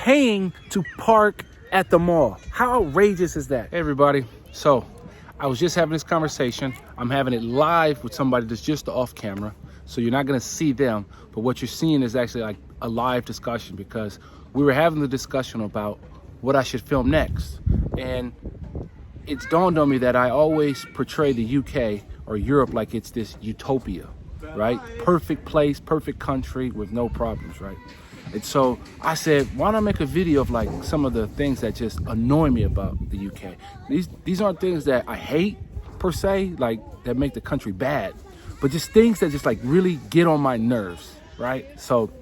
paying to park at the mall. How outrageous is that? Hey everybody, so I was just having this conversation. I'm having it live with somebody that's just off camera, so you're not gonna see them, but what you're seeing is actually like a live discussion, because we were having the discussion about what I should film next. And it's dawned on me that I always portray the UK or Europe like it's this utopia, right? Perfect place, perfect country with no problems, right? And so I said, why not make a video of like some of the things that just annoy me about the UK? These aren't things that I hate per se, like that make the country bad, but just things that just like really get on my nerves, right? So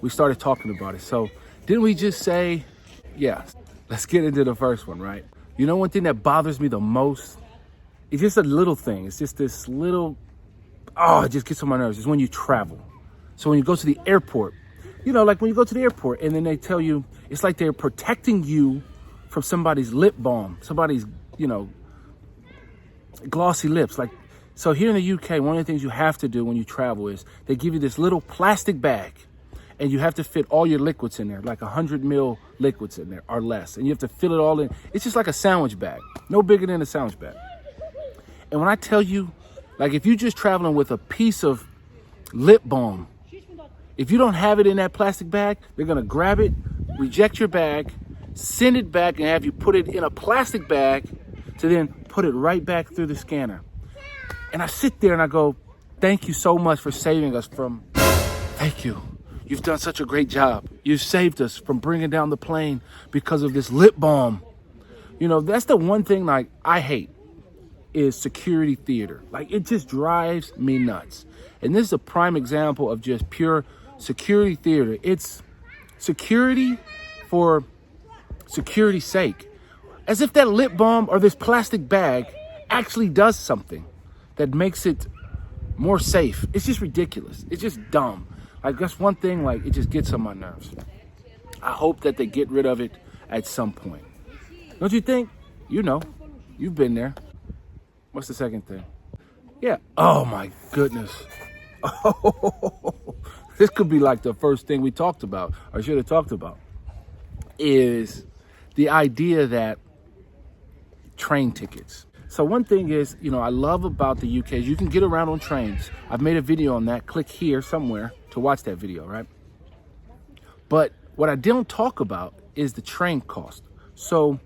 we started talking about it. So didn't we just say, yeah, let's get into the first one, right? You know, one thing that bothers me the most, it's just a little thing. It's just this little, it just gets on my nerves. It's when you travel. So when you go to the airport, you know, like when you go to the airport and then they tell you, it's like they're protecting you from somebody's lip balm, somebody's, you know, glossy lips. Like, so here in the UK, one of the things you have to do when you travel is they give you this little plastic bag and you have to fit all your liquids in there, like 100 ml liquids in there or less. And you have to fill it all in. It's just like a sandwich bag, no bigger than a sandwich bag. And when I tell you, like if you're just traveling with a piece of lip balm, if you don't have it in that plastic bag, they're gonna grab it, reject your bag, send it back and have you put it in a plastic bag to then put it right back through the scanner. And I sit there and I go, thank you so much for saving us from, thank you. You've done such a great job. You saved us from bringing down the plane because of this lip balm. You know, that's the one thing like I hate is security theater. Like it just drives me nuts. And this is a prime example of just pure security theater. It's security for security's sake. As if that lip balm or this plastic bag actually does something that makes it more safe. It's just ridiculous. It's just dumb. Like that's one thing, like it just gets on my nerves. I hope that they get rid of it at some point. Don't you think? You know, you've been there. What's the second thing? Yeah. Oh my goodness. Oh, this could be like the first thing we talked about, or should have talked about, is the idea that train tickets. So one thing is, you know, I love about the UK is you can get around on trains. I've made a video on that. Click here somewhere to watch that video, right? But what I don't talk about is the train cost. So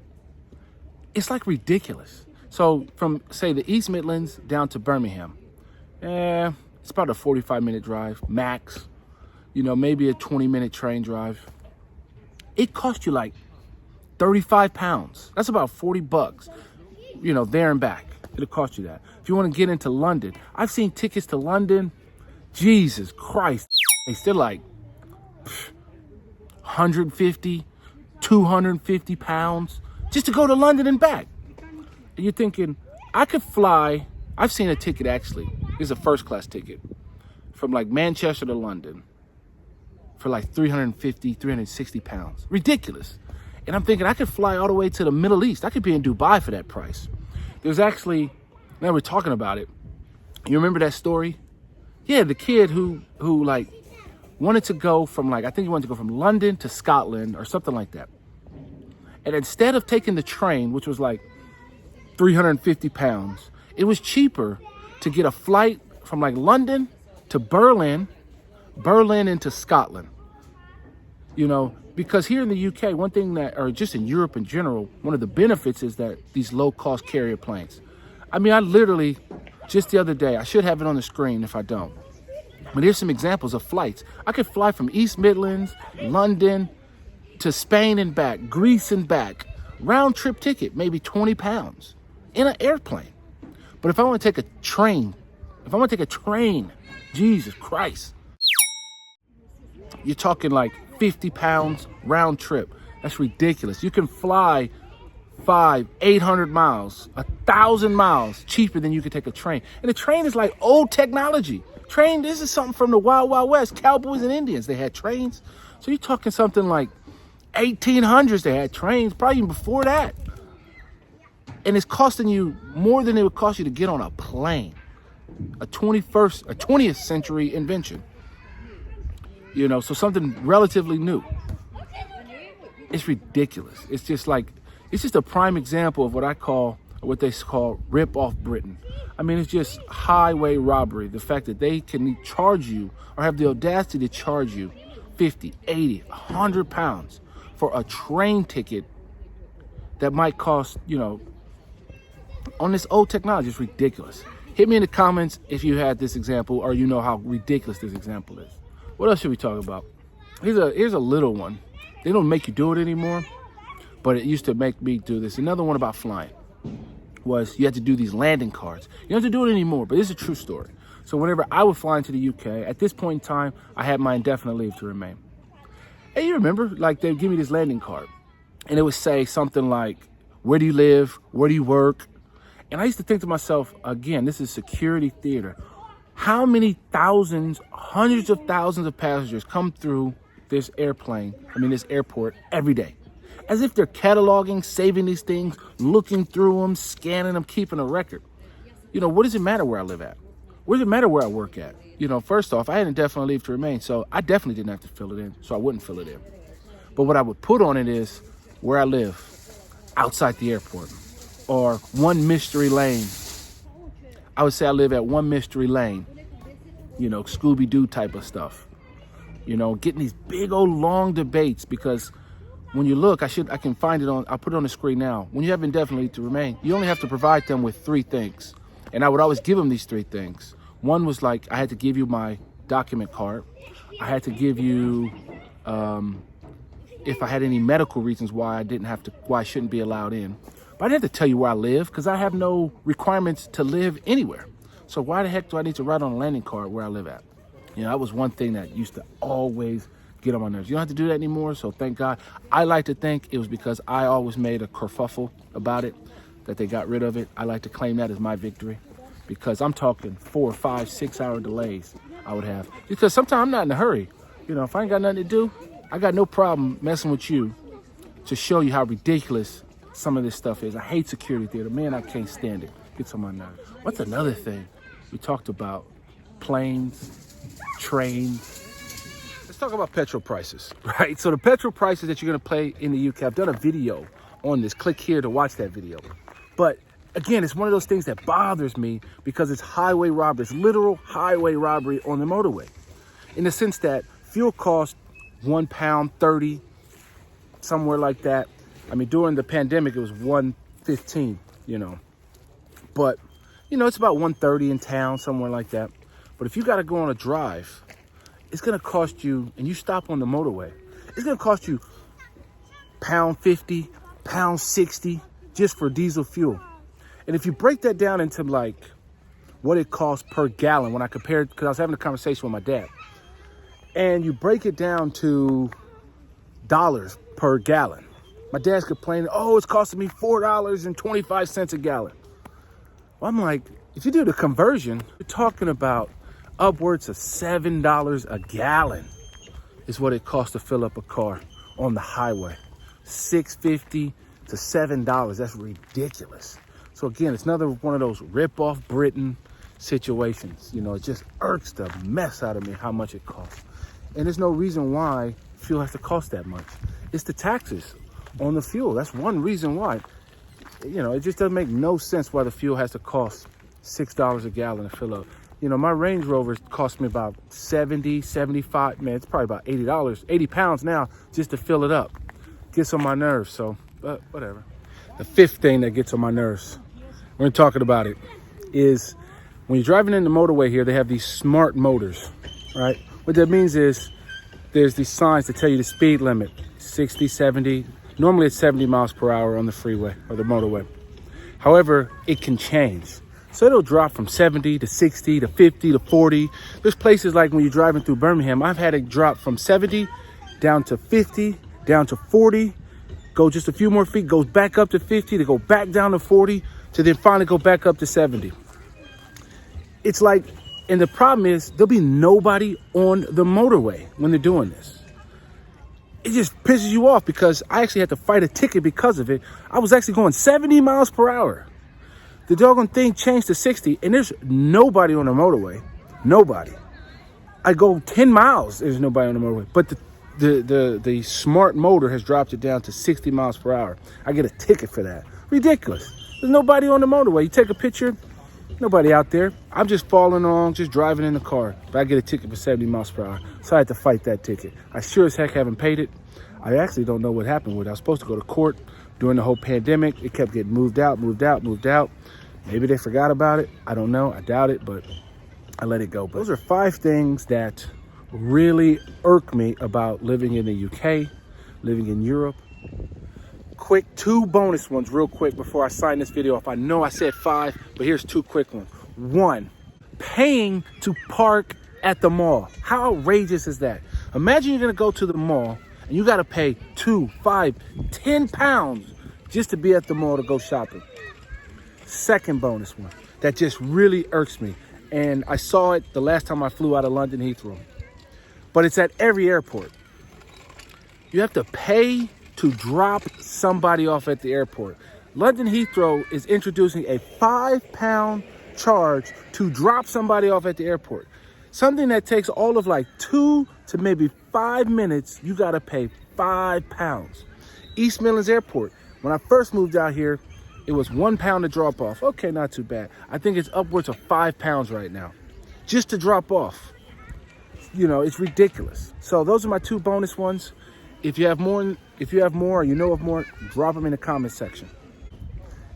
it's like ridiculous. So from, say, the East Midlands down to Birmingham, it's about a 45-minute drive, max. You know, maybe a 20-minute train drive. It costs you like 35 pounds. That's about 40 bucks, you know, there and back. It'll cost you that. If you want to get into London, I've seen tickets to London, Jesus Christ, they're still like 150, 250 pounds just to go to London and back. And you're thinking, I could fly. I've seen a ticket actually. This is a first class ticket from like Manchester to London for like 350, 360 pounds. Ridiculous. And I'm thinking I could fly all the way to the Middle East. I could be in Dubai for that price. There's actually, now we're talking about it. You remember that story? Yeah, the kid who like wanted to go from like, I think he wanted to go from London to Scotland or something like that. And instead of taking the train, which was like 350 pounds, it was cheaper to get a flight from like London to Berlin into Scotland. You know, because here in the UK, one thing that, or just in Europe in general, one of the benefits is that these low-cost carrier planes. I mean, I literally, just the other day, I should have it on the screen if I don't, but here's some examples of flights. I could fly from East Midlands, London, to Spain and back, Greece and back, round trip ticket, maybe 20 pounds in an airplane. But if I want to take a train, Jesus Christ, you're talking like 50 pounds round trip. That's ridiculous. You can fly 800 miles, 1,000 miles cheaper than you could take a train. And the train is like old technology. Train, this is something from the Wild Wild West. Cowboys and Indians, they had trains. So you're talking something like 1800s, they had trains, probably even before that. And it's costing you more than it would cost you to get on a plane. A 20th century invention. You know, so something relatively new. It's ridiculous. It's just a prime example of what they call rip off Britain. I mean, it's just highway robbery. The fact that they can charge you or have the audacity to charge you 50, 80, 100 pounds for a train ticket that might cost, on this old technology. It's ridiculous. Hit me in the comments if you had this example or you know how ridiculous this example is. What else should we talk about? Here's a little one. They don't make you do it anymore, but it used to make me do this. Another one about flying was you had to do these landing cards. You don't have to do it anymore, but this is a true story. So whenever I would fly into the UK, at this point in time, I had my indefinite leave to remain. And you remember, they'd give me this landing card, and it would say something like, where do you live? Where do you work? And I used to think to myself, again, this is security theater. How many thousands, hundreds of thousands of passengers come through this airport every day? As if they're cataloging, saving these things, looking through them, scanning them, keeping a record. What does it matter where I live at? What does it matter where I work at? First off, I had indefinite leave to remain, so I definitely didn't have to fill it in, so I wouldn't fill it in. But what I would put on it is where I live, outside the airport, or one mystery lane. I would say I live at one mystery lane, Scooby-Doo type of stuff. Getting these big old long debates, because when you look, I can find it I'll put it on the screen now. When you have indefinite leave to remain, you only have to provide them with 3 things. And I would always give them these 3 things. One was I had to give you my document card. I had to give you, if I had any medical reasons why I shouldn't be allowed in. But I didn't have to tell you where I live, because I have no requirements to live anywhere. So why the heck do I need to write on a landing card where I live at? That was one thing that used to always get on my nerves. You don't have to do that anymore, so thank God. I like to think it was because I always made a kerfuffle about it that they got rid of it. I like to claim that as my victory, because I'm talking 4, 5, 6 hour delays I would have. Because sometimes I'm not in a hurry. If I ain't got nothing to do, I got no problem messing with you to show you how ridiculous some of this stuff is. I hate security theater. Man, I can't stand it. Gets on my nerves. What's another thing? We talked about planes, trains. Let's talk about petrol prices, right? So the petrol prices that you're going to pay in the UK, I've done a video on this. Click here to watch that video. But again, it's one of those things that bothers me because it's highway robbery. It's literal highway robbery on the motorway, in the sense that fuel costs £1.30, somewhere like that. I mean, during the pandemic, it was $1.15, But, it's about $1.30 in town, somewhere like that. But if you got to go on a drive, it's going to cost you, and you stop on the motorway, it's going to cost you £1.50, £1.60 just for diesel fuel. And if you break that down into what it costs per gallon, when I compared, because I was having a conversation with my dad, and you break it down to dollars per gallon. My dad's complaining, it's costing me $4.25 a gallon. Well, I'm like, if you do the conversion, you're talking about upwards of $7 a gallon is what it costs to fill up a car on the highway. $6.50 to $7. That's ridiculous. So again, it's another one of those rip-off Britain situations. It just irks the mess out of me how much it costs. And there's no reason why fuel has to cost that much. It's the taxes on the fuel. That's one reason why. It just doesn't make no sense why the fuel has to cost $6 a gallon to fill up. My Range Rover cost me about 70, 75, man, it's probably about $80, 80 pounds now just to fill it up. Gets on my nerves, so, but whatever. The 5th thing that gets on my nerves, we're talking about it, is when you're driving in the motorway here, they have these smart motors, right? What that means is there's these signs that tell you the speed limit, 60, 70, normally it's 70 miles per hour on the freeway or the motorway. However, it can change. So it'll drop from 70 to 60 to 50 to 40. There's places like when you're driving through Birmingham, I've had it drop from 70 down to 50, down to 40, go just a few more feet, goes back up to 50, to go back down to 40, to then finally go back up to 70. It's like, and the problem is there'll be nobody on the motorway when they're doing this. It just pisses you off because I actually had to fight a ticket because of it. I was actually going 70 miles per hour. The doggone thing changed to 60 and there's nobody on the motorway. Nobody. I go 10 miles, there's nobody on the motorway. But the smart motor has dropped it down to 60 miles per hour. I get a ticket for that. Ridiculous. There's nobody on the motorway. You take a picture, nobody out there. I'm just following along, just driving in the car. But I get a ticket for 70 miles per hour. So I had to fight that ticket. I sure as heck haven't paid it. I actually don't know what happened with it. I was supposed to go to court during the whole pandemic. It kept getting moved out. Maybe they forgot about it. I don't know. I doubt it, but I let it go. But those are 5 things that really irk me about living in the UK, living in Europe. Quick 2 bonus ones real quick before I sign this video off. I know I said 5, but here's 2 quick ones. 1, paying to park at the mall. How outrageous is that? Imagine you're gonna go to the mall and you gotta pay 2, 5, 10 pounds just to be at the mall to go shopping. Second bonus one that just really irks me. And I saw it the last time I flew out of London Heathrow. But it's at every airport. You have to pay to drop somebody off at the airport. London Heathrow is introducing a £5 charge to drop somebody off at the airport. Something that takes all of like 2 to maybe 5 minutes, you gotta pay £5. East Midlands Airport, when I first moved out here, it was £1 to drop off. Okay, not too bad. I think it's upwards of £5 right now, just to drop off. You know, it's ridiculous. So those are my 2 bonus ones. If you have more, or you know of more, drop them in the comment section.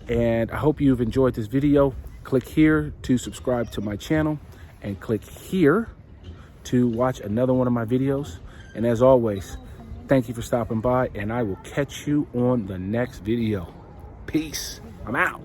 And I hope you've enjoyed this video. Click here to subscribe to my channel, and click here to watch another one of my videos. And as always, thank you for stopping by, and I will catch you on the next video. Peace. I'm out.